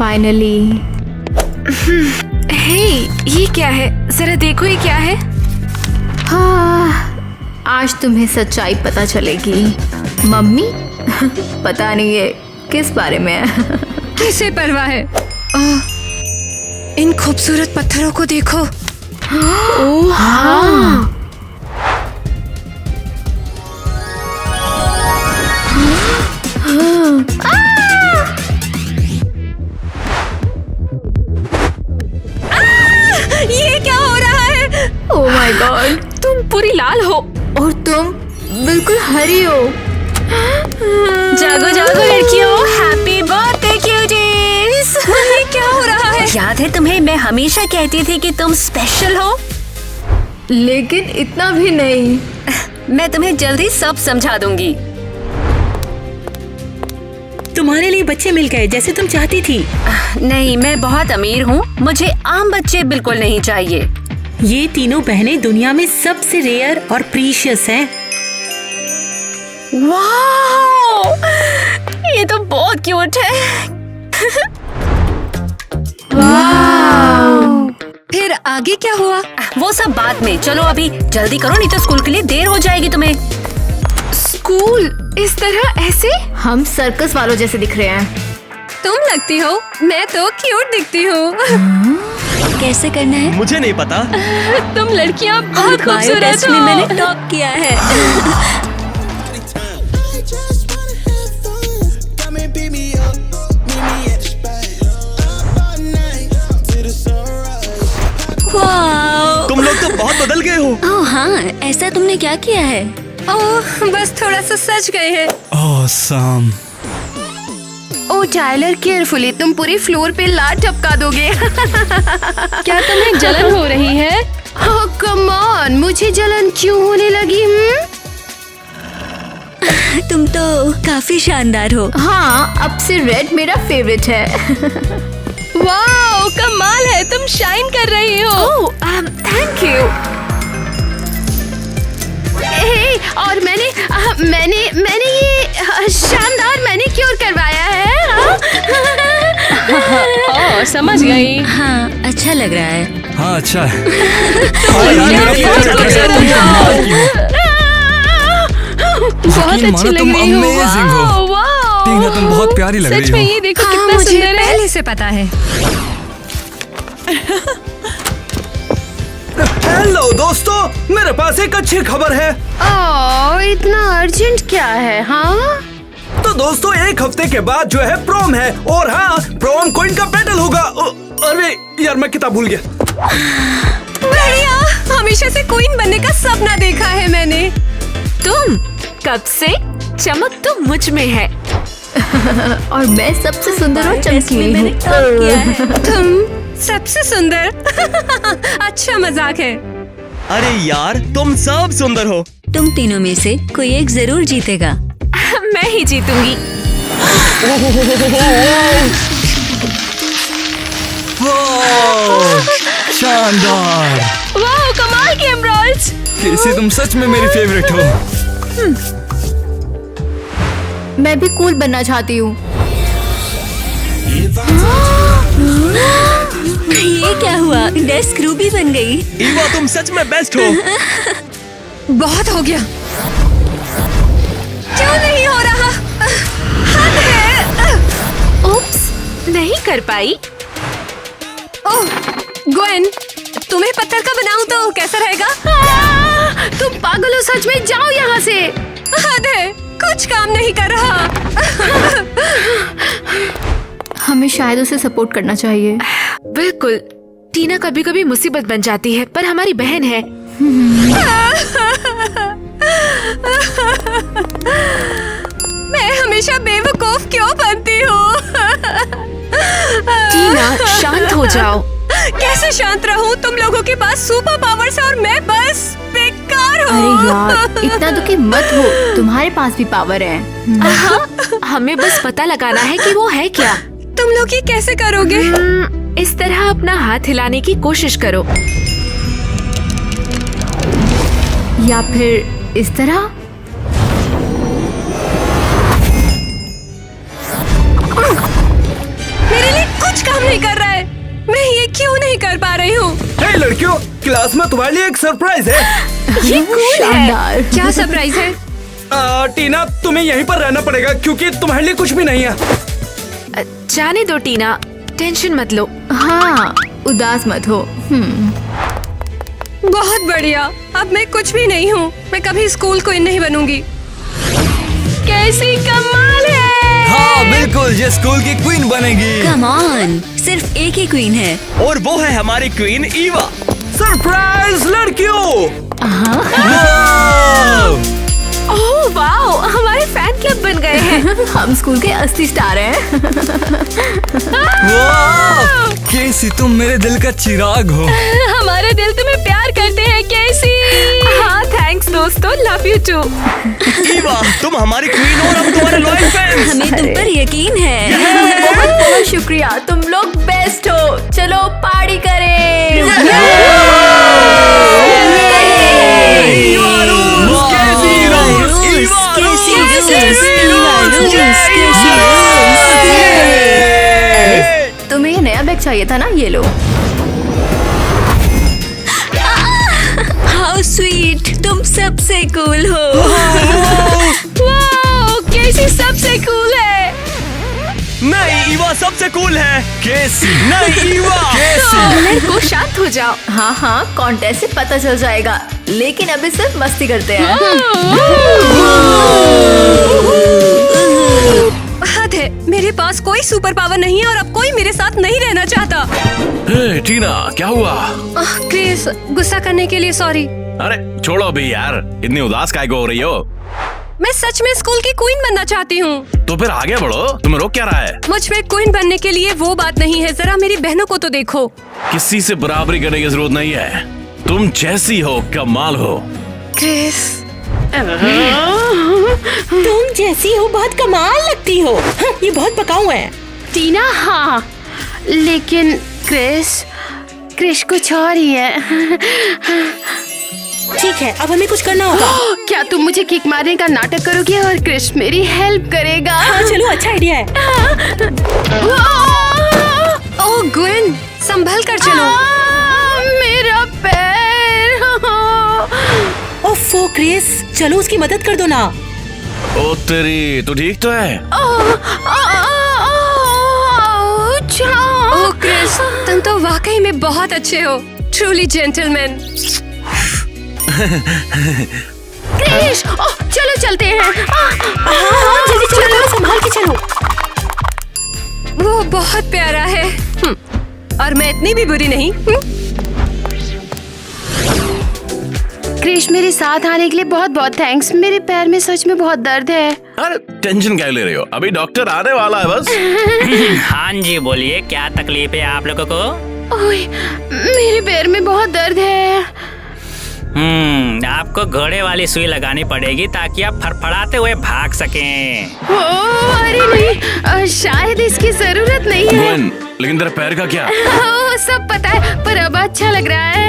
Finally. हे, ये क्या है? जरा देखो ये क्या है? हाँ, आज तुम्हें सच्चाई पता चलेगी मम्मी। पता नहीं है किस बारे में है। किसे परवाह है? इन खूबसूरत पत्थरों को देखो। ओह हाँ। ये क्या हो रहा है? ओह माय गॉड, तुम पूरी लाल हो। और तुम बिल्कुल हरी हो। जागो जागो लड़कियों, हैप्पी बर्थडे क्यूटीज। ये क्या हो रहा है? याद है तुम्हें, मैं हमेशा कहती थी कि तुम स्पेशल हो। लेकिन इतना भी नहीं। मैं तुम्हें जल्दी सब समझा दूंगी। तुम्हारे लिए बच्चे मिल गए जैसे तुम चाहती थी। नहीं, मैं बहुत अमीर हूँ, मुझे आम बच्चे बिल्कुल नहीं चाहिए। ये तीनों बहनें दुनिया में सबसे रेयर और प्रीशियस हैं। वाह, ये तो बहुत क्यूट है। फिर आगे क्या हुआ? वो सब बाद में, चलो अभी जल्दी करो, नहीं तो स्कूल के लिए देर हो जाएगी तुम्हें। स्कूल इस तरह ऐसे? हम सर्कस वालों जैसे दिख रहे हैं। तुम लगती हो, मैं तो क्यूट दिखती हूँ। कैसे करना है? मुझे नहीं पता। तुम लड़कियाँ बहुत खूबसूरत हो। मैंने टॉप किया है। तुम लोग तो बहुत बदल गए हो। ओह हाँ, ऐसा तुमने क्या किया है? ओह, बस थोड़ा सा सच गए हैं। ऑसम। ओ टाइलर, केयरफुली, तुम पूरी फ्लोर पे लाल टपका दोगे। क्या तुम्हें जलन हो रही है? ओह कम ऑन, मुझे जलन क्यों होने लगी? तुम तो काफी शानदार हो। हाँ, अब से रेड मेरा फेवरेट है। वाओ, कमाल है, तुम शाइन कर रही हो। ओह, थैंक यू। और मैंने ये शानदार मैनीक्योर करवाया है। ओह, समझ गई। हाँ, अच्छा लग रहा है। हाँ अच्छा है। बहुत अच्छी लग रही हो। amazing हो। वाओ, टीना, तुम बहुत प्यारी लग रही हो। सच में ये देखो कितना मुझे सुंदर है। पहले से पता है। हेलो दोस्तों, मेरे पास एक अच्छी खबर है। ओह, इतना अर्जेंट क्या है? हाँ, तो दोस्तों, एक हफ्ते के बाद जो है प्रोम है, और हाँ, प्रोम क्वीन का बैटल होगा। अरे यार, मैं किताब भूल गया। बढ़िया, हमेशा से क्वीन बनने का सपना देखा है मैंने। तुम कब से? चमक तो मुझ में है। और मैं सबसे सुंदर और चमकीली हूँ। तुम सबसे सुंदर। अच्छा मजाक है। अरे यार, तुम सब सुंदर हो। तुम तीनों में से कोई एक जरूर जीतेगा। मैं ही जीतूंगी। शानदार। वाह, कमाल के एमराल्ड्स। केसी, तुम सच में मेरी फेवरेट हो। मैं भी कूल बनना चाहती हूँ। ये क्या हुआ? डेस्क रूबी बन गई। ईवा, तुम सच में बेस्ट हो। बहुत हो गया। क्यों नहीं हो रहा? हद है। उप्स, नहीं कर पाई। ओह, ग्वेन, तुम्हें पत्थर का बनाऊं तो कैसा रहेगा? तुम पागल हो सच में, जाओ यहाँ से। हद है, कुछ काम नहीं कर रहा। हमें शायद उसे सपोर्ट करना चाहिए। बिल्कुल, टीना कभी कभी मुसीबत बन जाती है, पर हमारी बहन है। मैं हमेशा बेवकूफ क्यों बनती हूँ? टीना, शांत हो जाओ। कैसे शांत रहूं? तुम लोगों के पास सुपर पावर्स है और मैं बस बेकार हूँ। अरे यार, इतना दुखी मत हो, तुम्हारे पास भी पावर है। हाँ, हमें बस पता लगाना है कि वो है क्या। तुम लोग ये कैसे करोगे? इस तरह अपना हाथ हिलाने की कोशिश करो, या फिर इस तरह। मेरे लिए कुछ नहीं कर रहा है? मैं ये क्यों नहीं कर पा रही हूँ? हे लड़कियों, क्लास में तुम्हारे लिए एक सरप्राइज है। ये कूल है। शानदार। क्या सरप्राइज है? टीना, तुम्हें यहीं पर रहना पड़ेगा क्योंकि तुम्हारे लिए कुछ भी नहीं है। जाने दो टीना, टेंशन मत लो। हाँ, उदास मत हो। बहुत बढ़िया। अब मैं कुछ भी नहीं हूँ। मैं कभी स्कूल क्वीन नहीं बनूंगी। कैसी कमाल है। हाँ बिल्कुल, ये स्कूल की क्वीन बनेगी। कम ऑन, सिर्फ एक ही क्वीन है और वो है हमारी क्वीन ईवा। सरप्राइज लड़कियों। ओह वाओ, हमारे फैन क्लब बन गए हैं। हम स्कूल के असली स्टार हैं। वाह! केसी, तुम मेरे दिल का चिराग हो। हमारे दिल तुम्हें प्यार करते हैं कैसी। हाँ थैंक्स दोस्तों, लव यू टू। ईवा, तुम हमारी क्वीन हो और हम तुम्हारे लॉयल फैंस। हमें तुम पर यकीन है। बहुत बहुत शुक्रिया, तुम लोग बेस्ट हो। चलो पार्टी करें। तुम्हें ये नया बैग चाहिए था ना, ये लो। हाउ स्वीट, तुम सबसे कूल हो। वाओ, कैसी सबसे कूल है। नहीं, ईवा सबसे कूल है। केसी, नहीं ईवा। लड़कों शांत हो जाओ। हाँ हाँ, कॉन्टेस्ट से पता चल जाएगा, लेकिन अभी सिर्फ मस्ती करते हैं। हद है, मेरे पास कोई सुपर पावर नहीं है और अब कोई मेरे साथ नहीं रहना चाहता। हे टीना, क्या हुआ? क्रिस, गुस्सा करने के लिए सॉरी। अरे छोड़ो भी यार, इतनी उदास काहे को हो रही हो? मैं सच में स्कूल की क्वीन बनना चाहती हूँ। तो फिर आगे बढ़ो, तुम्हें रोक क्या रहा है? मुझ में क्वीन बनने के लिए वो बात नहीं है। जरा मेरी बहनों को तो देखो। किसी से बराबरी करने की जरूरत नहीं है। तुम जैसी हो, कमाल हो। क्रिस, तुम जैसी हो बहुत कमाल लगती हो। ये बहुत पकाऊ है। टीना, हाँ, लेकिन क्रिश कुछ और ही है। ठीक है, अब हमें कुछ करना होगा। क्या तुम मुझे किक मारने का नाटक करोगे और क्रिश मेरी हेल्प करेगा? हाँ चलो, अच्छा आइडिया है। ओह ग्वेन, संभल कर चलो। मेरा पैर। ओफो क्रिस, चलो उसकी मदद कर दो ना। ओ तेरी, तू ठीक तो है? ओह क्रिस, तुम तो वाकई में बहुत अच्छे हो। Truly gentleman. क्रिश, चलो चलते हैं। हाँ जल्दी चलो, संभाल के चलो। वो बहुत प्यारा है। और मैं इतनी भी बुरी नहीं। क्रिश, मेरे साथ आने के लिए बहुत बहुत थैंक्स। मेरे पैर में सच में बहुत दर्द है। अरे टेंशन क्या ले रही हो? अभी डॉक्टर आने वाला है बस। हाँ जी, बोलिए क्या तकलीफ है आप लोगों को? ओए, मेरे पैर में बहुत दर्द है। आपको घोड़े वाली सुई लगानी पड़ेगी ताकि आप फड़फड़ाते हुए भाग सकें। अरे नहीं, शायद इसकी जरूरत नहीं है। ग्वेन, लेकिन तेरे पैर का क्या? सब पता है, पर अब अच्छा लग रहा है।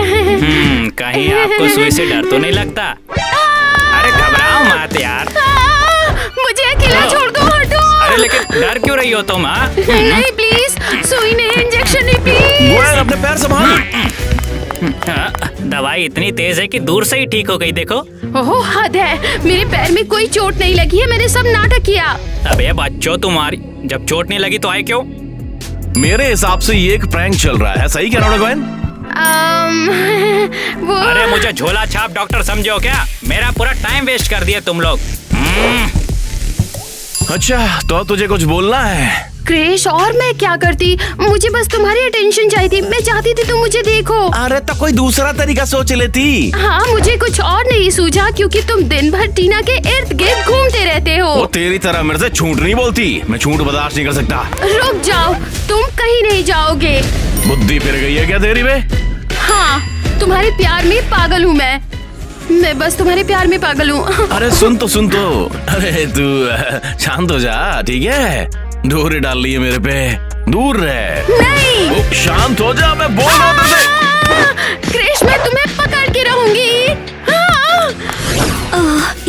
कहीं आपको सुई से डर तो नहीं लगता? अरे घबराओ मत यार। मुझे अकेला छोड़ दो, हटो। अरे लेकिन डर क्यों रही हो तुम? नहीं प्लीज, सुई नहीं, इंजेक्शन नहीं प्लीज। ग्वेन, अपने पैर संभाल। दवाई इतनी तेज है कि दूर से ही ठीक हो गई। देखो। ओह हद है, मेरे पैर में कोई चोट नहीं लगी है। मैंने सब नाटक किया। अबे बच्चों, तुम्हारी जब चोट नहीं लगी तो आए क्यों? मेरे हिसाब से ये एक प्रैंक चल रहा है, सही कह रहा हूँ ग्वेन? वो अरे मुझे झोला छाप डॉक्टर समझो क्या? मेरा पूरा टाइम वेस्ट कर दिया तुम लोग। अच्छा, तो तुझे कुछ बोलना है? क्रिश, और मैं क्या करती? मुझे बस तुम्हारी अटेंशन चाहिए थी। मैं चाहती थी तुम मुझे देखो। अरे तो कोई दूसरा तरीका सोच लेती। हाँ, मुझे कुछ और नहीं सूझा क्योंकि तुम दिन भर टीना के इर्द गिर्द घूमते रहते हो। वो तेरी तरह मेरे से झूठ नहीं बोलती। मैं झूठ बर्दाश्त नहीं कर सकता। रुक जाओ, तुम कहीं नहीं जाओगे। बुद्धि फिर गई है क्या तेरी में? हाँ, तुम्हारे प्यार में पागल हूँ मैं बस तुम्हारे प्यार में पागल हूँ। अरे सुन तो। अरे तू शांत हो जा, ठीक है? डोरी डाल ली है मेरे पे, दूर रह। नहीं। ओ, शांत हो जा, मैं बोल रहा हूँ तुझे। क्रिश, मैं तुम्हें पकड़ के रहूंगी।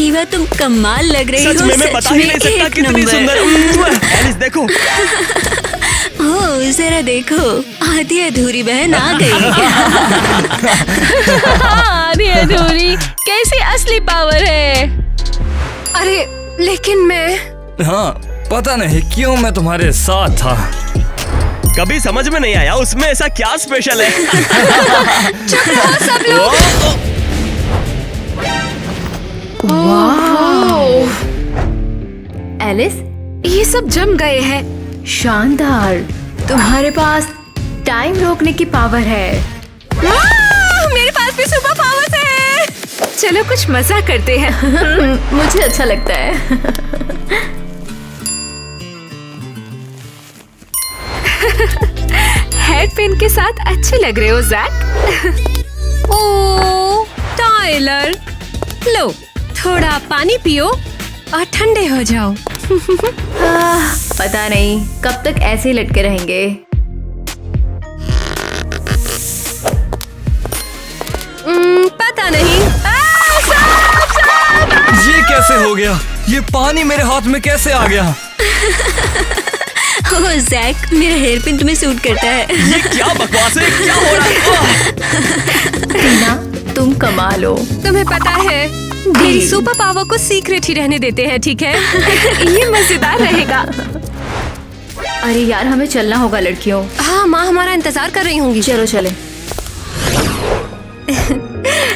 ईवा, तुम कमाल लग रही हो। सच में मैं बता ही नहीं सकता कितनी सुंदर। एलिस देखो। ओह जरा देखो, आधी अधूरी बहन आ गई। आधी अधूरी कैसी असली पावर है? अरे लेकिन मैं हाँ, पता नहीं क्यों मैं तुम्हारे साथ था। कभी समझ में नहीं आया उसमें ऐसा क्या स्पेशल है। चुप रहो सब लोग। एलिस, ये सब जम गए हैं। शानदार। तुम्हारे पास टाइम रोकने की पावर है। मेरे पास भी सुपर पावर्स है। चलो कुछ मजा करते हैं। मुझे अच्छा लगता है। हेड पिन के साथ अच्छे लग रहे हो जैक। ओ टाइलर, लो थोड़ा पानी पियो और ठंडे हो जाओ। पता नहीं कब तक ऐसे ही लटके रहेंगे। पता नहीं। ये कैसे हो गया? ये पानी मेरे हाथ में कैसे आ गया? ओह जैक, मेरा हेयर पिन तुम्हें सूट करता है। ये क्या बकवास है? क्या हो रहा है? टीना, तुम कमाल हो। तुम्हें पता है मेरी सुपर पावर को सीक्रेट ही रहने देते हैं, ठीक है? ये मजेदार रहेगा। अरे यार, हमें चलना होगा लड़कियों। हाँ, माँ हमारा इंतजार कर रही होंगी। चलो चले।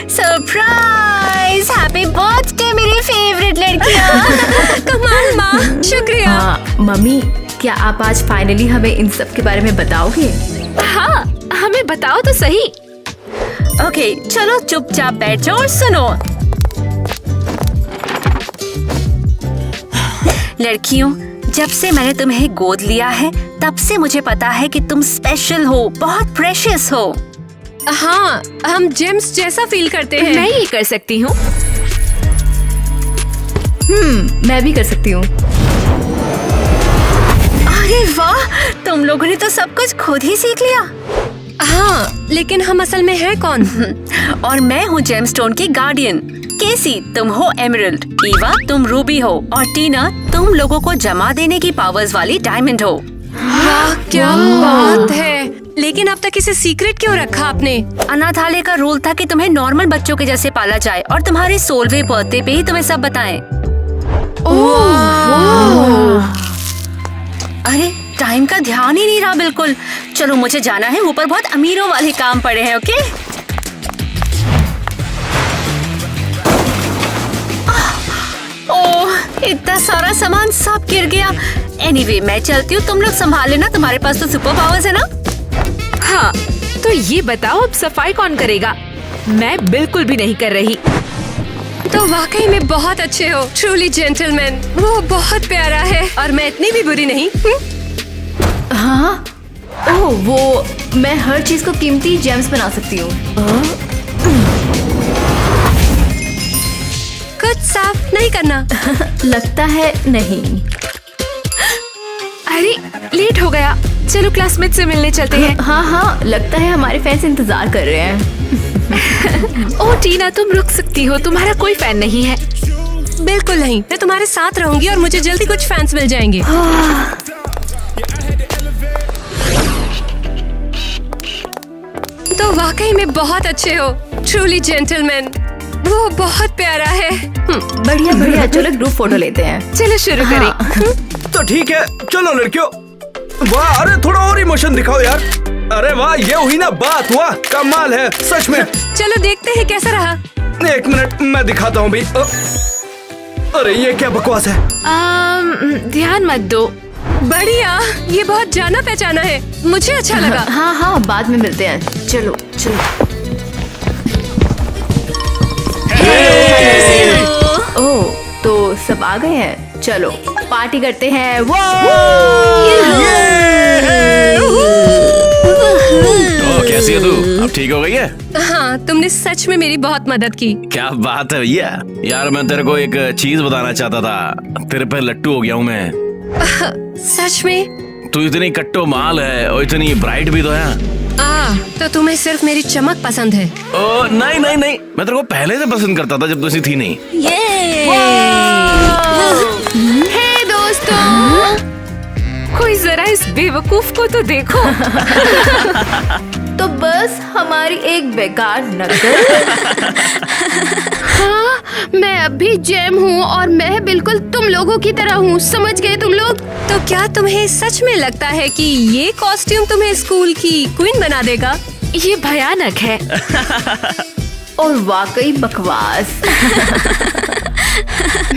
सरप्राइज! हैप्पी बर्थडे मेरी फेवरेट लड़कियाँ। कमाल माँ, शुक्रिया। हाँ मम्मी, क्या आप आज फाइनली हमें इन सब के बारे में बताओगे? हाँ, हमें बताओ तो सही। ओके, चलो चुपचाप बैठो और सुनो। लड़कियों, जब से मैंने तुम्हें गोद लिया है तब से मुझे पता है कि तुम स्पेशल हो, बहुत प्रेशियस हो। हाँ, हम जेम्स जैसा फील करते हैं। मैं ये कर सकती हूँ। मैं भी कर सकती हूँ। अरे वाह, तुम लोगों ने तो सब कुछ खुद ही सीख लिया। हाँ, लेकिन हम असल में हैं कौन? और मैं हूँ जेमस्टोन की गार्डियन। केसी, तुम हो एमरल्ड, ईवा तुम रूबी हो और टीना तुम लोगों को जमा देने की पावर्स वाली डायमंड हो। वाह, क्या बात है। लेकिन अब तक इसे सीक्रेट क्यों रखा आपने? अनाथालय का रूल था कि तुम्हें नॉर्मल बच्चों के जैसे पाला जाए और तुम्हारे 16वें बर्थडे पे ही तुम्हें सब बताएं। अरे टाइम का ध्यान ही नहीं रहा बिल्कुल। चलो मुझे जाना है, ऊपर बहुत अमीरों वाले काम पड़े हैं। ओके, ओह इतना सारा सामान सब गिर गया। एनीवे, मैं चलती हूँ, तुम लोग संभाल लेना, तुम्हारे पास तो सुपर पावर्स है ना। हाँ, तो ये बताओ अब सफाई कौन करेगा? मैं बिल्कुल भी नहीं कर रही। तो वाकई में बहुत अच्छे हो, ट्रूली जेंटलमैन। वो बहुत प्यारा है और मैं इतनी भी बुरी नहीं। हाँ, ओह वो, मैं हर चीज को कीमती जेम्स बना सकती हूँ। कुछ साफ नहीं करना। लगता है नहीं। अरे लेट हो गया, चलो क्लासमेट से मिलने चलते हैं। हाँ हाँ, लगता है हमारे फैंस इंतजार कर रहे हैं। ओह टीना, तुम रुक सकती हो, तुम्हारा कोई फैन नहीं है। बिल्कुल नहीं, मैं तुम्हारे साथ रहूंगी और मुझे जल्दी कुछ फैंस मिल जाएंगे। तो वाकई में बहुत अच्छे हो, ट्रूली जेंटलमैन। वो बहुत प्यारा है। बढ़िया बढ़िया, चलो ग्रुप फोटो लेते हैं। चलो शुरू करें। तो ठीक है, चलो लड़कियों। वाह, अरे थोड़ा और इमोशन दिखाओ यार। अरे वाह, ये हुई ना बात। वाह, कमाल है सच में। चलो देखते हैं कैसा रहा। एक मिनट, मैं दिखाता हूँ भी। अरे ये क्या बकवास है? ध्यान मत दो। बढ़िया, ये बहुत जाना पहचाना है, मुझे अच्छा लगा। हाँ हाँ, बाद में मिलते हैं। चलो चलो। ओह, तो सब आ गए हैं, चलो पार्टी करते हैं। वो कैसी है तू? अब ठीक हो गई है? हाँ, तुमने सच में मेरी बहुत मदद की। क्या बात है भैया। यार मैं तेरे को एक चीज बताना चाहता था, तेरे पे लट्टू हो गया हूँ मैं। सच में? तू इतनी कट्टो माल है और इतनी ब्राइट भी तो है। तो तुम्हें सिर्फ मेरी चमक पसंद है? ओ नहीं नहीं नहीं, मैं तेरे को पहले से पसंद करता था जब तू ऐसी थी नहीं। हे दोस्तों, कोई जरा इस बेवकूफ को तो देखो। तो बस हमारी एक बेकार नकल। हाँ, मैं अब भी जैम हूँ और मैं बिल्कुल तुम लोगों की तरह हूँ, समझ गए तुम लोग? तो क्या तुम्हें सच में लगता है कि ये कॉस्ट्यूम तुम्हें स्कूल की क्वीन बना देगा? ये भयानक है। और वाकई बकवास।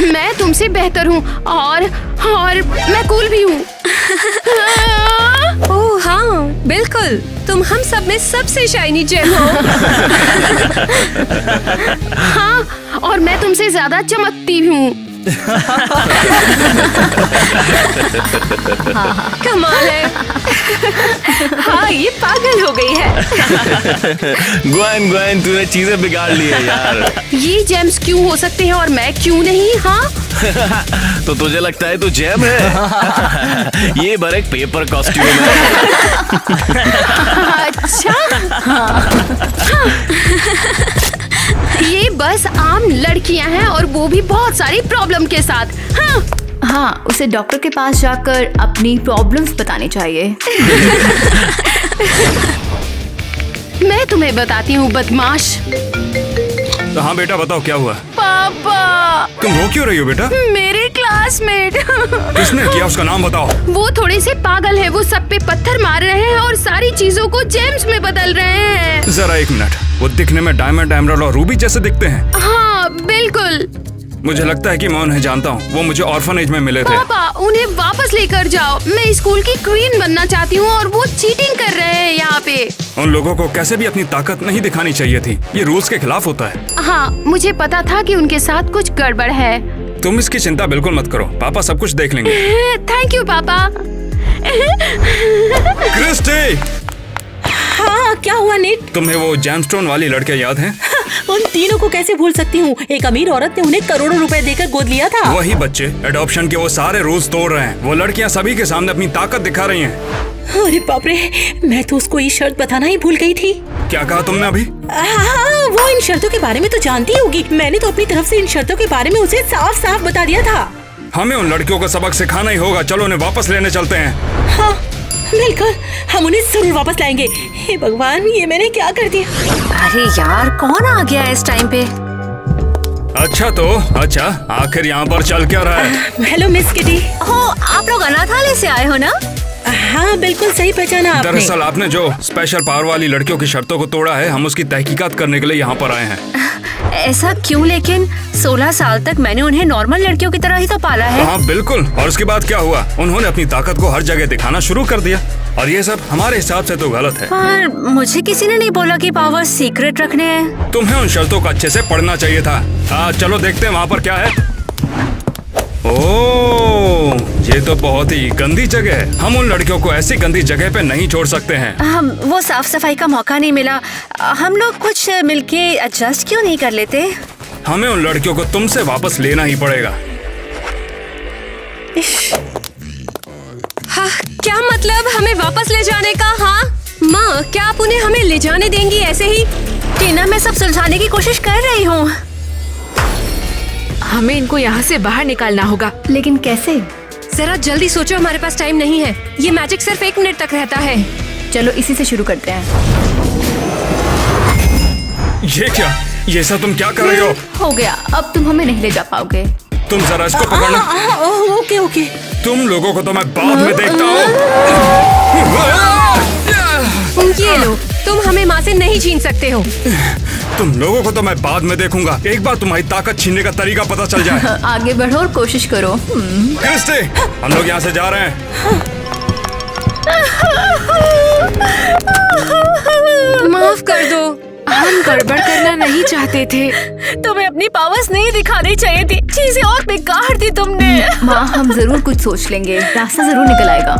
मैं तुमसे बेहतर हूँ और मैं कूल भी हूँ। ओह हाँ, बिल्कुल, तुम हम सब में सबसे शाइनी जेम हो। हाँ, और मैं तुमसे ज्यादा चमकती हूँ। कमाल है। हाँ, ये पागल हो गई है। ग्वेन तूने चीजें बिगाड़ ली है यार। ये जेम्स क्यों हो सकते हैं और मैं क्यों नहीं? हाँ, तो तुझे लगता है तू जैम है? ये बर एक पेपर कॉस्ट्यूम है। अच्छा। ये बस आम लड़कियां हैं और वो भी बहुत सारी प्रॉब्लम के साथ। हाँ, हाँ, उसे डॉक्टर के पास जाकर अपनी प्रॉब्लम्स बतानी चाहिए। मैं तुम्हें बताती हूँ बदमाश। तो हाँ बेटा बताओ क्या हुआ? पापा, तुम रो क्यों रही हो बेटा? मेरे क्लासमेट। किसने किया उसका नाम बताओ। वो थोड़े से पागल है, वो सब पे पत्थर मार रहे हैं और सारी चीजों को जेम्स में बदल रहे हैं। जरा एक मिनट, वो दिखने में डायमंड, एमराल्ड और रूबी जैसे दिखते हैं। हाँ बिल्कुल। मुझे लगता है कि मैं उन्हें जानता हूँ, वो मुझे ऑर्फनेज में मिले थे। पापा, उन्हें वापस लेकर जाओ। मैं स्कूल की क्वीन बनना चाहती हूँ और वो चीटिंग कर रहे हैं यहाँ पे। उन लोगों को कैसे भी अपनी ताकत नहीं दिखानी चाहिए थी, ये रूल्स के खिलाफ होता है। हाँ, मुझे पता था कि उनके साथ कुछ गड़बड़ है। तुम इसकी चिंता बिल्कुल मत करो, पापा सब कुछ देख लेंगे। थैंक यू पापा। क्रिस्टी, हाँ, क्या हुआ नीट? तुम्हें वो जैमस्टोन वाली लड़के याद हैं? उन तीनों को कैसे भूल सकती हूँ? एक अमीर औरत ने उन्हें करोड़ों रुपए देकर गोद लिया था। वही बच्चे एडॉप्शन के वो सारे रूल्स तोड़ रहे हैं। वो लड़कियाँ सभी के सामने अपनी ताकत दिखा रही हैं। अरे बाप रे, मैं तो उसको ये शर्त बताना ही भूल गई थी। क्या कहा तुमने अभी? हाँ, वो इन शर्तों के बारे में तो जानती होगी। मैंने तो अपनी तरफ से इन शर्तों के बारे में उसे साफ साफ बता दिया था। हमें उन लड़कियों को सबक सिखाना ही होगा। चलो उन्हें वापस लेने चलते हैं। हाँ, बिल्कुल, हम उन्हें जरूर वापस लाएंगे। हे भगवान, ये मैंने क्या कर दिया? अरे यार, कौन आ गया इस टाइम पे? अच्छा, आखिर यहाँ पर चल क्या रहा है? Hello miss kitty. हो, आप लोग अनाथालय से आए हो ना? हाँ, बिल्कुल सही पहचाना आपने। दरअसल आपने जो स्पेशल पावर वाली लड़कियों की शर्तों को तोड़ा है, हम उसकी तहकीकात करने के लिए यहाँ पर आए हैं। ऐसा क्यों? लेकिन 16 साल तक मैंने उन्हें नॉर्मल लड़कियों की तरह ही तो पाला है। हाँ बिल्कुल, और उसके बाद क्या हुआ? उन्होंने अपनी ताकत को हर जगह दिखाना शुरू कर दिया और ये सब हमारे हिसाब से तो गलत है। पर मुझे किसी ने नहीं बोला कि पावर सीक्रेट रखने हैं। तुम्हें उन शर्तों को अच्छे से पढ़ना चाहिए था। चलो देखते हैं वहाँ पर क्या है। ओह, ये तो बहुत ही गंदी जगह है। हम उन लड़कियों को ऐसी गंदी जगह पे नहीं छोड़ सकते हैं। हम वो साफ सफाई का मौका नहीं मिला। हम लोग कुछ मिलके एडजस्ट क्यों नहीं कर लेते? हमें उन लड़कियों को तुमसे वापस लेना ही पड़ेगा। हाँ, क्या मतलब हमें वापस ले जाने का? हाँ माँ, क्या आप उन्हें हमें ले जाने देंगी ऐसे ही? टीना, मैं सब सुलझाने की कोशिश कर रही हूँ। हमें इनको यहाँ से बाहर निकालना होगा। लेकिन कैसे? जरा जल्दी सोचो, हमारे पास टाइम नहीं है। ये मैजिक सिर्फ 1 मिनट तक रहता है। चलो इसी से शुरू करते हैं। ये क्या? ये सब तुम क्या कर रहे हो? हो गया, अब तुम हमें नहीं ले जा पाओगे। तुम जरा इसको पकड़ना। ओके। तुम लोगों को तो मैं बाद में देखता हूँ। ये लो, तुम हमें माँ से नहीं छीन सकते हो। तुम लोगों को तो मैं बाद में देखूंगा। एक बार तुम्हारी ताकत छीनने का तरीका पता चल जाए। आगे बढ़ो और कोशिश करो। क्रिस्टी, हम लोग यहाँ से जा रहे हैं। माफ कर दो, हम गड़बड़ करना नहीं चाहते थे। तुम्हें अपनी पावर्स नहीं दिखानी चाहिए थी। चीजें और बेकार थी तुमने। माँ, हम जरूर कुछ सोच लेंगे, रास्ता जरूर निकल आएगा।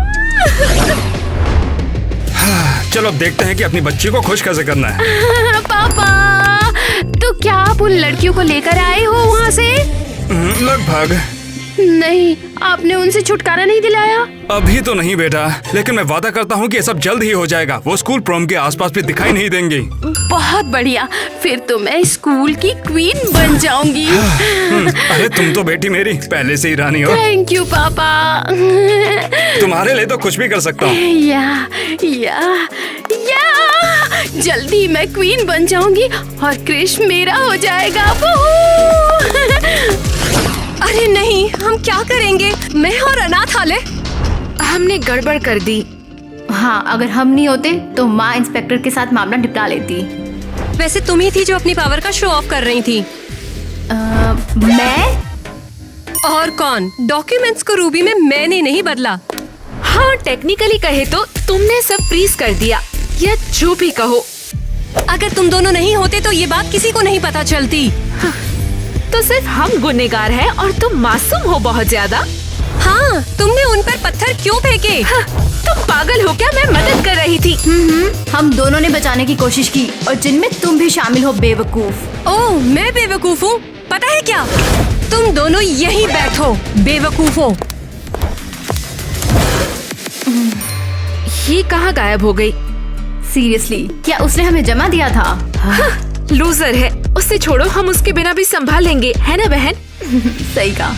चलो अब देखते हैं कि अपनी बच्ची को खुश कैसे करना है। पापा, तो क्या आप उन लड़कियों को लेकर आए हो वहाँ से? लगभग। नहीं, आपने उनसे छुटकारा नहीं दिलाया। अभी तो नहीं बेटा, लेकिन मैं वादा करता हूँ कि ये सब जल्द ही हो जाएगा। वो स्कूल प्रॉम के आसपास भी दिखाई नहीं देंगे। बहुत बढ़िया, फिर तो मैं स्कूल की क्वीन बन जाऊंगी। अरे तुम तो बेटी मेरी पहले से ही रानी हो। थैंक यू पापा। तुम्हारे लिए तो कुछ भी कर सकता हूँ। या जल्दी मैं क्वीन बन जाऊंगी और क्रिश मेरा हो जाएगा। अरे नहीं, हम क्या करेंगे? मैं और अनाथालय। हमने गड़बड़ कर दी। हाँ, अगर हम नहीं होते तो माँ इंस्पेक्टर के साथ मामला निपटा लेती। वैसे तुम ही थी जो अपनी पावर का शो ऑफ कर रही थी। मैं? और कौन? डॉक्यूमेंट्स को रूबी में मैंने नहीं बदला। हाँ, टेक्निकली कहे तो तुमने सब फ्रीज कर दिया, या जो भी कहो। अगर तुम दोनों नहीं होते तो ये बात किसी को नहीं पता चलती। तो सिर्फ हम गुनहगार हैं और तुम मासूम हो बहुत ज्यादा। हाँ, तुमने उन पर पत्थर क्यों फेंके? तुम पागल हो क्या? मैं मदद कर रही थी। हम दोनों ने बचाने की कोशिश की और जिनमें तुम भी शामिल हो बेवकूफ। ओह, मैं बेवकूफ हूँ? पता है क्या, तुम दोनों यहीं बैठो बेवकूफों। ये कहाँ गायब हो गई? सीरियसली, क्या उसने हमें जमा दिया था? लूजर है, उससे छोड़ो, हम उसके बिना भी संभाल लेंगे, है ना बहन? सही कहा।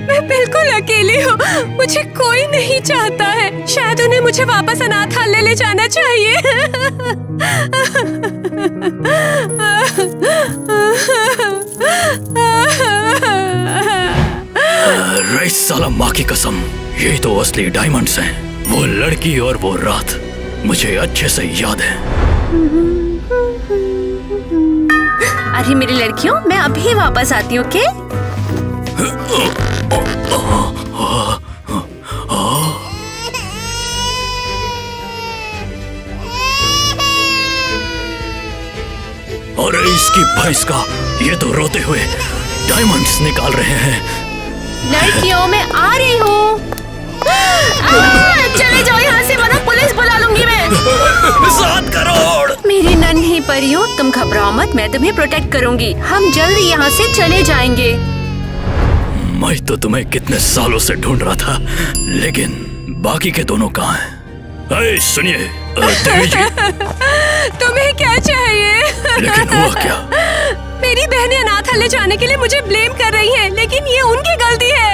मैं बिल्कुल अकेली हूँ, मुझे कोई नहीं चाहता है। शायद उन्हें मुझे वापस अनाथालय ले जाना चाहिए। रे साला, माँ की कसम, यही तो असली डायमंड्स हैं। वो लड़की और वो रात मुझे अच्छे से याद है। अरे मेरी लड़कियों, मैं अभी वापस आती हूँ, ओके? अरे इसकी भैंस का, ये तो रोते हुए डायमंड्स निकाल रहे हैं। लड़कियों, मैं आ रही हूँ। चले जाओ यहाँ से, वरना पुलिस बुला लूंगी मैं। 7 करोड़। मेरी नन्ही परियों, तुम घबराओ मत, मैं तुम्हें प्रोटेक्ट करूंगी। हम जल्द यहाँ से चले जाएंगे। मैं तो तुम्हें कितने सालों से ढूंढ रहा था, लेकिन बाकी के दोनों कहाँ हैं? अरे सुनिए देवी जी। तुम्हें क्या चाहिए? लेकिन हुआ क्या? मेरी बहनें अनाथालय जाने के लिए मुझे ब्लेम कर रही हैं, लेकिन ये उनकी गलती है।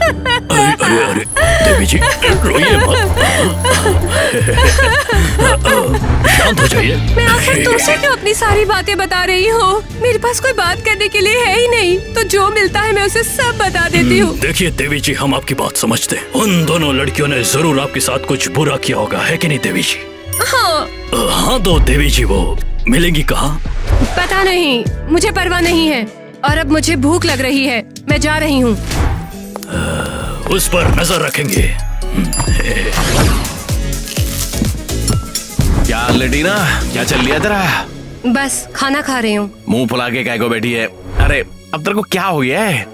अरे देवी जी, रोइए मत। शांत हो जाइए। मैं आखिर तुमसे क्यों अपनी सारी बातें बता रही हूँ? मेरे पास कोई बात करने के लिए है ही नहीं, तो जो मिलता है मैं उसे सब बता देती हूँ। देखिए देवी जी, हम आपकी बात समझते हैं। उन दोनों लड़कियों ने जरूर आपके साथ कुछ बुरा किया होगा, है कि नहीं देवी जी? हाँ तो देवी जी, वो मिलेंगी कहाँ? पता नहीं, मुझे परवाह नहीं है। और अब मुझे भूख लग रही है, मैं जा रही हूँ। उस पर नजर रखेंगे। क्या लेडीना, क्या चल रहा है तेरा? बस खाना खा रही हूँ। मुंह फुला के काय को बैठी है? अरे अब तेरे को क्या हो गया है?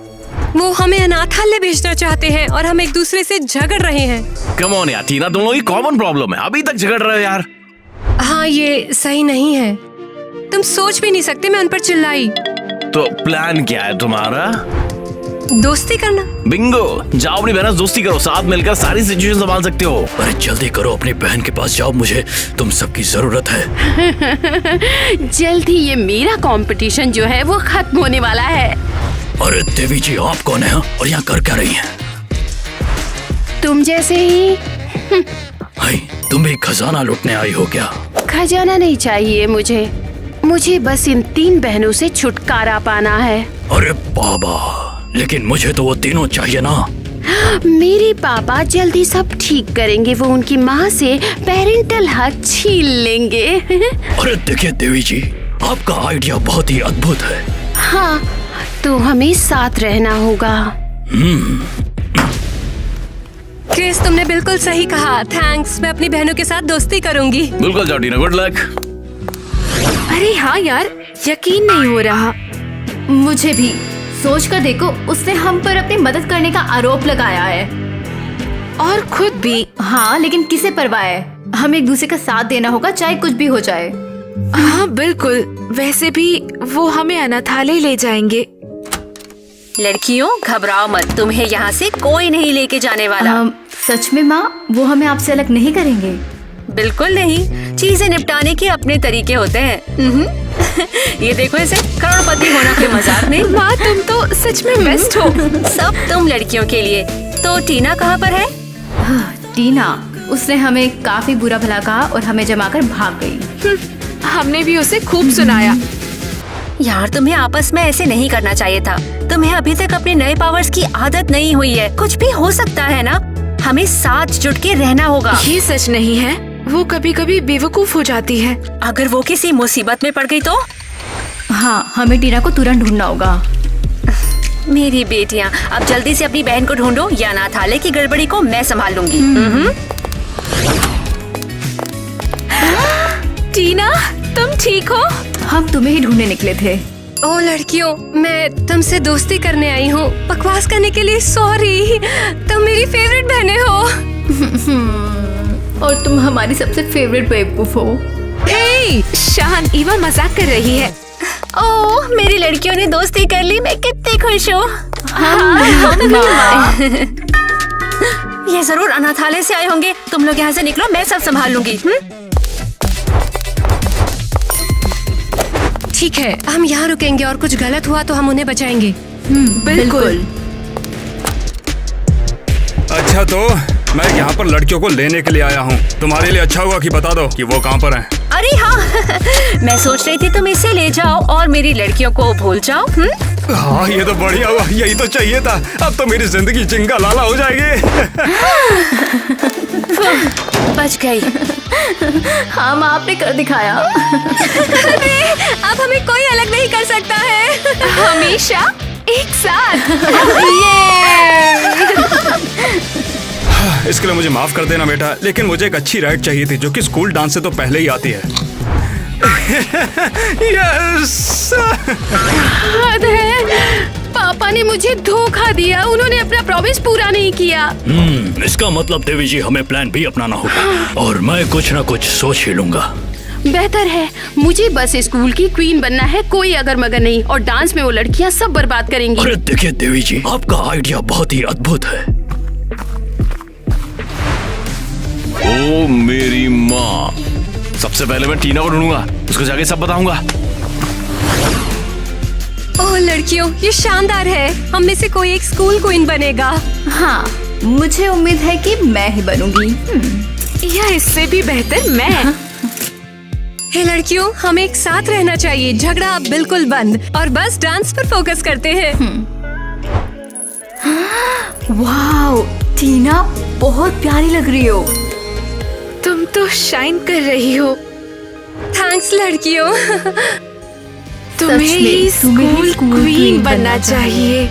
वो हमें अनाथालय भेजना चाहते हैं और हम एक दूसरे से झगड़ रहे हैं। कम ऑन यार टीना, तुम लोगों की कॉमन प्रॉब्लम है, अभी तक झगड़ रहे हो यार। हाँ, ये सही नहीं है। तुम सोच भी नहीं सकते मैं उन पर चिल्लाई। तो प्लान क्या है तुम्हारा? दोस्ती करना। बिंगो, जाओ अपनी बहन से दोस्ती करो, साथ मिलकर सारी सिचुएशन संभाल सकते हो। अरे जल्दी करो, अपनी बहन के पास जाओ, मुझे तुम सबकी जरूरत है। जल्द ही ये मेरा कंपटीशन जो है वो खत्म होने वाला है। अरे देवी जी, आप कौन है और यहाँ कर क्या रही हैं? तुम जैसे ही। हाय, तुम भी खजाना लूटने आई हो क्या? खजाना नहीं चाहिए मुझे बस इन 3 बहनों से छुटकारा पाना है। अरे बाबा, लेकिन मुझे तो वो तीनों चाहिए ना। मेरे पापा जल्दी सब ठीक करेंगे, वो उनकी माँ से पेरेंटल हक छीन लेंगे। अरे देखिए देवी जी, आपका आइडिया बहुत ही अद्भुत है। हाँ, तो हमें साथ रहना होगा। क्रिस, तुमने बिल्कुल सही कहा। थैंक्स, मैं अपनी बहनों के साथ दोस्ती करूंगी। बिल्कुल जाओ टीना, गुड लक। अरे हाँ यार, यकीन नहीं हो रहा। मुझे भी। सोच कर देखो, उसने हम पर अपनी मदद करने का आरोप लगाया है और खुद भी। हाँ, लेकिन किसे परवाह है? हमें एक दूसरे का साथ देना होगा, चाहे कुछ भी हो जाए। हाँ बिल्कुल। वैसे भी वो हमें अनाथालय ले जाएंगे, लड़कियों घबराओ मत, तुम्हें यहाँ से कोई नहीं लेके जाने वाला। सच में माँ, वो हमें आपसे अलग नहीं करेंगे? बिल्कुल नहीं, चीजें निपटाने के अपने तरीके होते हैं। ये देखो इसे, करोड़पति होना कोई मजाक नहीं। माँ तुम तो सच में बेस्ट हो। सब तुम लड़कियों के लिए। तो टीना कहाँ पर है? टीना, उसने हमें काफी बुरा भला कहा और हमें जमाकर भाग गई। हमने भी उसे खूब सुनाया। यार तुम्हें आपस में ऐसे नहीं करना चाहिए था। तुम्हें अभी तक अपने नए पावर्स की आदत नहीं हुई है। कुछ भी हो सकता है ना, हमें साथ जुट के रहना होगा। ये सच नहीं है, वो कभी कभी बेवकूफ हो जाती है। अगर वो किसी मुसीबत में पड़ गई तो? हाँ, हमें टीना को तुरंत ढूंढना होगा। मेरी बेटियाँ, अब जल्दी से अपनी बहन को ढूंढो या अनाथालय की गड़बड़ी को मैं संभाल लूंगी। टीना, तुम ठीक हो? हम तुम्हें ही ढूंढने निकले थे। ओ लड़कियों, मैं तुमसे दोस्ती करने आई हूँ। बकवास करने के लिए सॉरी। तुम मेरी फेवरेट बहनें हो। और तुम हमारी सबसे फेवरेट बेवकूफ हो। हे, शान, ईवा मजाक कर रही है। ओह, मेरी लड़कियों ने दोस्ती कर ली, मैं कितनी खुश हूँ। ये जरूर अनाथालय से आए होंगे। तुम लोग यहाँ से निकलो, मैं सब संभाल लूंगी। ठीक है, हम यहाँ रुकेंगे और कुछ गलत हुआ तो हम उन्हें बचाएंगे। बिल्कुल। अच्छा, तो मैं यहाँ पर लड़कियों को लेने के लिए आया हूँ। तुम्हारे लिए अच्छा होगा कि बता दो कि वो कहाँ पर हैं। अरे हाँ, मैं सोच रही थी तुम इसे ले जाओ और मेरी लड़कियों को भूल जाओ। हाँ, ये तो बढ़िया हुआ, यही तो चाहिए था। अब तो मेरी जिंदगी चिंगा लाला हो जाएगी। बच गई। हाँ माँ, आपने कर दिखाया। अब हमें कोई अलग नहीं कर सकता है। हमेशा एक साथ। इसके लिए मुझे माफ कर देना बेटा, लेकिन मुझे एक अच्छी राइड चाहिए थी जो कि स्कूल डांस से तो पहले ही आती है। यस। हद है, पापा ने मुझे धोखा दिया। उन्होंने अपना प्रॉमिस पूरा नहीं किया। इसका मतलब देवी जी हमें प्लान भी अपनाना होगा और मैं कुछ ना कुछ सोच ही लूंगा। बेहतर है, मुझे बस स्कूल की क्वीन बनना है, कोई अगर मगर नहीं। और डांस में वो लड़कियां सब बर्बाद करेंगी। अरे देखिए देवी जी, आपका आइडिया बहुत ही अद्भुत है। ओ मेरी माँ, सबसे पहले मैं टीना को ढूंढूंगा, उसको जाके सब बताऊंगा। ओह लड़कियों, ये शानदार है। हम में से कोई एक स्कूल क्वीन बनेगा। हाँ, मुझे उम्मीद है कि मैं ही बनूंगी। या इससे भी बेहतर मैं। हे लड़कियों, हमें एक साथ रहना चाहिए। झगड़ा अब बिल्कुल बंद और बस डांस पर फोकस करते हैं। वाओ, टीना बहुत प्यारी लग रही हो। तुम तो शाइन कर रही हो। थैंक्स लड़कियों। तुम्हें ही स्कूल क्वीन बनना चाहिए।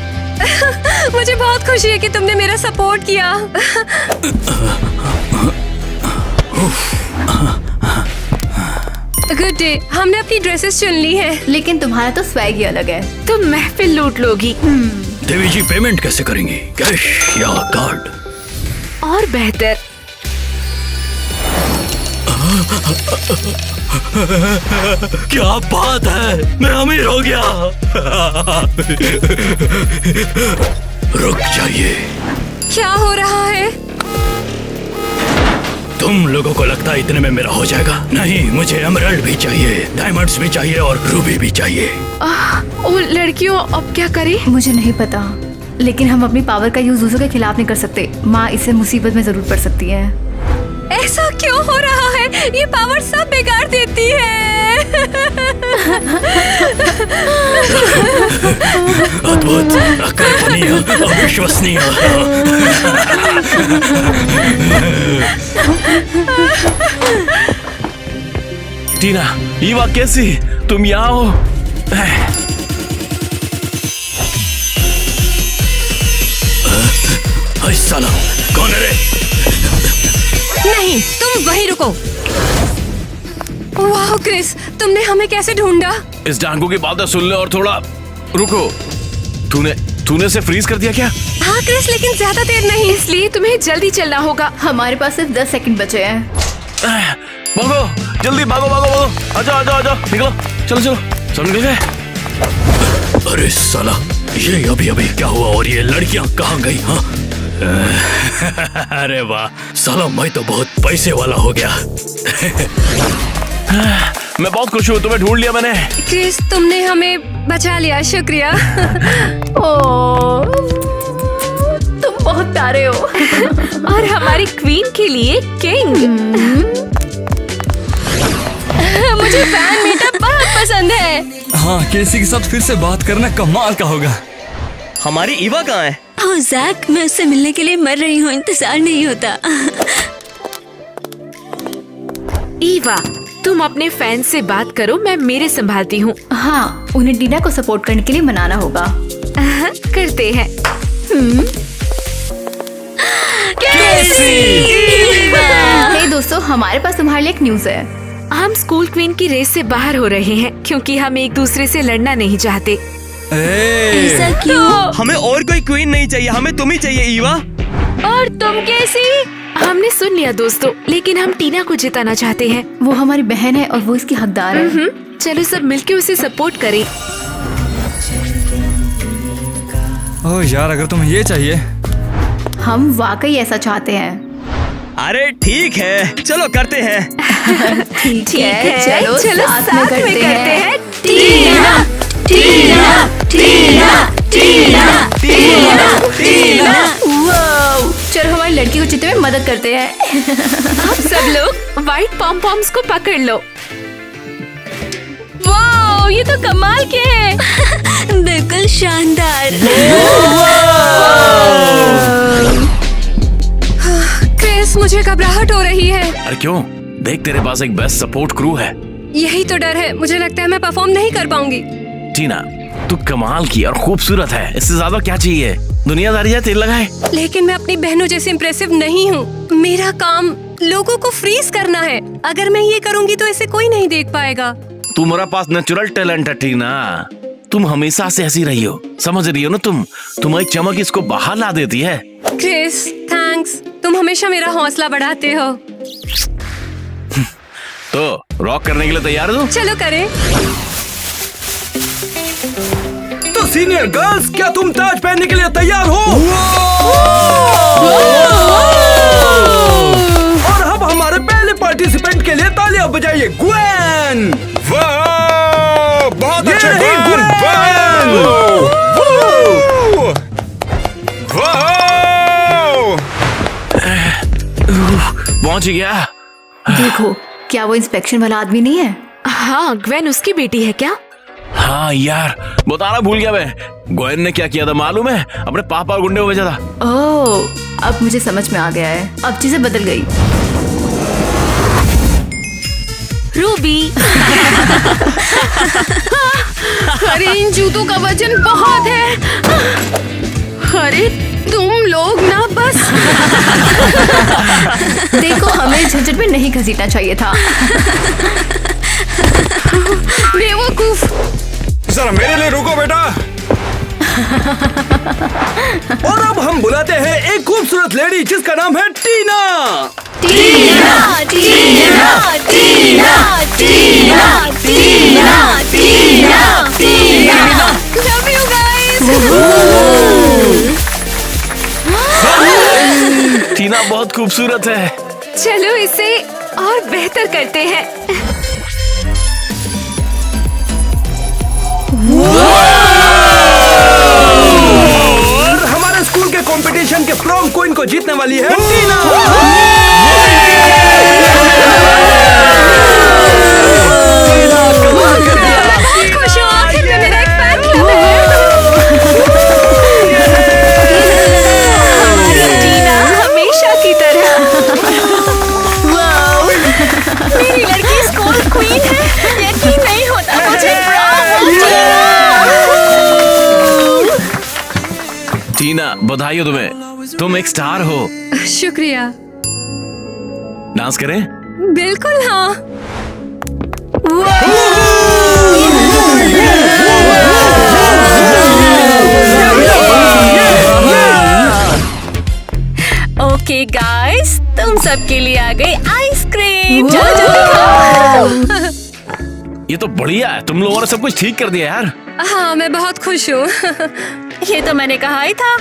मुझे बहुत खुशी है कि तुमने मेरा सपोर्ट किया। गुड डे, हमने अपनी ड्रेसेस चुन ली है। लेकिन तुम्हारा तो स्वैग ही अलग है। तुम महफिल लूट लोगी। देवी जी पेमेंट कैसे करेंगी, कैश या कार्ड? और बेहतर। क्या बात है, मैं अमीर हो गया। रुक जाइए। क्या हो रहा है? तुम लोगों को लगता है इतने में मेरा हो जाएगा? नहीं, मुझे एमराल्ड भी चाहिए, डायमंड्स भी चाहिए और रूबी भी चाहिए। ओ लड़कियों, अब क्या करें? मुझे नहीं पता, लेकिन हम अपनी पावर का यूज दूसरों के खिलाफ नहीं कर सकते। माँ इससे मुसीबत में जरूर पड़ सकती है। ऐसा क्यों हो रहा है? ये पावर सब बिगाड़ देती है। अद्भुत, अकल्पनीय, अविश्वसनीय। टीना, ईवा कैसी? तुम यहाँ हो? साला, कौन है रे? नहीं, तुम वहीं रुको। वाह क्रिस, तुमने हमें कैसे ढूंढा? इस डांगू की बातें सुन ले और थोड़ा रुको। तूने इसे फ्रीज कर दिया क्या? हाँ क्रिस, लेकिन ज्यादा देर नहीं। इसलिए तुम्हें जल्दी चलना होगा। हमारे पास सिर्फ 10 सेकंड बचे हैं। भागो, जल्दी भागो भागो भागो। आजाओ आजाओ आजाओ, निकलो, चलो चलो, सब निकल गए। अरे साला, ये अभी अभी क्या हुआ और ये लड़कियां कहाँ गई? हाँ अरे वाह साला, मैं तो बहुत पैसे वाला हो गया। मैं बहुत खुश हूँ, तुम्हें ढूंढ लिया मैंने। क्रिस, तुमने हमें बचा लिया, शुक्रिया। ओ, तुम बहुत प्यारे हो। और हमारी क्वीन के लिए किंग। मुझे फैन मीटअप बहुत पसंद है। हाँ, केसी के साथ फिर से बात करना कमाल का होगा। हमारी ईवा कहाँ है? ओह जैक, मैं उससे मिलने के लिए मर रही हूँ, इंतजार नहीं होता। ईवा, तुम अपने फैन से बात करो, मैं मेरे संभालती हूँ। हाँ, उन्हें टीना को सपोर्ट करने के लिए मनाना होगा। करते हैं। हे दोस्तों, हमारे पास तुम्हारे लिए एक न्यूज है। हम स्कूल क्वीन की रेस से बाहर हो रहे हैं क्योंकि हम एक दूसरे से लड़ना नहीं चाहते। ऐसा क्यों? हमें और कोई क्वीन नहीं चाहिए, हमें तुम ही चाहिए ईवा। और तुम कैसी? हमने सुन लिया दोस्तों, लेकिन हम टीना को जिताना चाहते हैं। वो हमारी बहन है और वो इसकी हकदार है। चलो सब मिलके उसे सपोर्ट करें। ओह यार, अगर तुम्हें ये चाहिए। हम वाकई ऐसा चाहते हैं। अरे ठीक है, चलो करते हैं। ठीक है, चलो साथ में करते हैं। टीना टीना टीना टीना टीना टीना। वाओ, चलो हमारी लड़की को जीतने में मदद करते हैं। आप सब लोग व्हाइट पॉम पॉम्स को पकड़ लो। वाओ, ये तो कमाल के हैं। बिल्कुल शानदार। क्रिस, मुझे घबराहट हो रही है। अरे क्यों? देख, तेरे पास एक बेस्ट सपोर्ट क्रू है। यही तो डर है, मुझे लगता है मैं परफॉर्म नहीं कर पाऊंगी। टीना, तू कमाल की और खूबसूरत है, इससे ज्यादा क्या चाहिए? दुनियादारी है, तेल लगाए। लेकिन मैं अपनी बहनों जैसे इम्प्रेसिव नहीं हूँ। मेरा काम लोगों को फ्रीज करना है। अगर मैं ये करूँगी तो इसे कोई नहीं देख पाएगा। तुम्हारा पास नेचुरल टैलेंट है टीना। तुम हमेशा से ऐसी रही हो, समझ रही हो ना? तुम्हारी चमक इसको बाहर ला देती है। Chris, thanks. तुम हमेशा मेरा हौसला बढ़ाते हो। तो रॉक करने के लिए तैयार हो? चलो करें। तो सीनियर गर्ल्स, क्या तुम ताज पहनने के लिए तैयार हो? और अब हमारे पहले पार्टिसिपेंट के लिए तालियां बजाइए। ग्वेन! वाह, बहुत ये अच्छा रही ग्वेन! पहुंच गया। देखो, क्या वो इंस्पेक्शन वाला आदमी नहीं है? हाँ, ग्वेन उसकी बेटी है क्या? हाँ यार, बताना भूल गया मैं। ग्वेन ने क्या किया था मालूम है? अपने पापा और गुंडे को भेजा था। ओह, अब मुझे समझ में आ गया है। अब चीजें बदल गई। रूबी। अरे इन जूतों का वजन बहुत है। अरे तुम लोग ना बस। देखो, हमें झंझट में नहीं घसीटना चाहिए था। बेवकूफ। जरा मेरे लिए रुको बेटा। और अब हम बुलाते हैं एक खूबसूरत लेडी जिसका नाम है Tina. Tina Tina Tina Tina Tina Tina Tina. Love you guys. Tina बहुत खूबसूरत है। चलो इसे और बेहतर करते हैं। और हमारे स्कूल के कंपटीशन के प्रॉम क्वीन को जीतने वाली है टीना। बहुत खुश हूँ, आखिर में मेरा एक फैन क्लब है। टीना हमेशा की तरह। मेरी लड़की स्कूल क्वीन है। यकीन नहीं होता मुझे। टीना, बधाई हो तुम्हें, तुम एक स्टार हो। शुक्रिया। डांस करें? बिल्कुल हाँ। ओके गाइस, तुम सबके लिए आ गई आइसक्रीम। चलो जल्दी खाओ। ये तो बढ़िया है, तुम लोगों ने सब कुछ ठीक कर दिया यार। हाँ, मैं बहुत खुश हूँ। ये तो मैंने कहा ही था।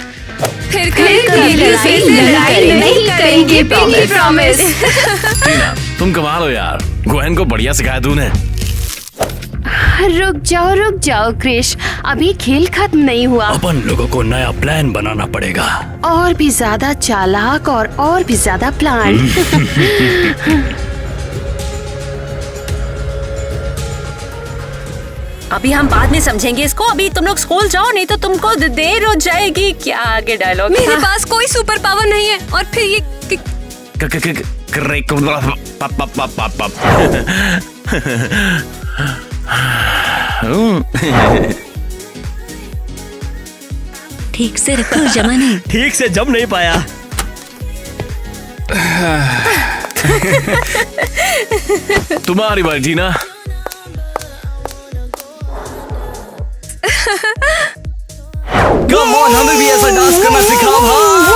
फिर कभी लड़ाई नहीं करेंगे, पिंकी प्रॉमिस। टीना, तुम कमाल हो यार, गोहन को बढ़िया सिखाया तूने। रुक जाओ क्रिश, अभी खेल खत्म नहीं हुआ। अपन लोगों को नया प्लान बनाना पड़ेगा। और भी ज्यादा चालाक और भी ज्यादा प्लान। अभी हम बाद में समझेंगे इसको, अभी तुम लोग स्कूल जाओ, नहीं तो तुमको देर हो जाएगी। क्या आगे डायलॉग? मेरे पास कोई सुपर पावर नहीं है, और फिर ये ठीक से रखो, जमा नहीं। ठीक से जम नहीं पाया। तुम्हारी बारी टीना। कम ऑन, हमें भी ऐसा डांस करना सिखाओ भाई।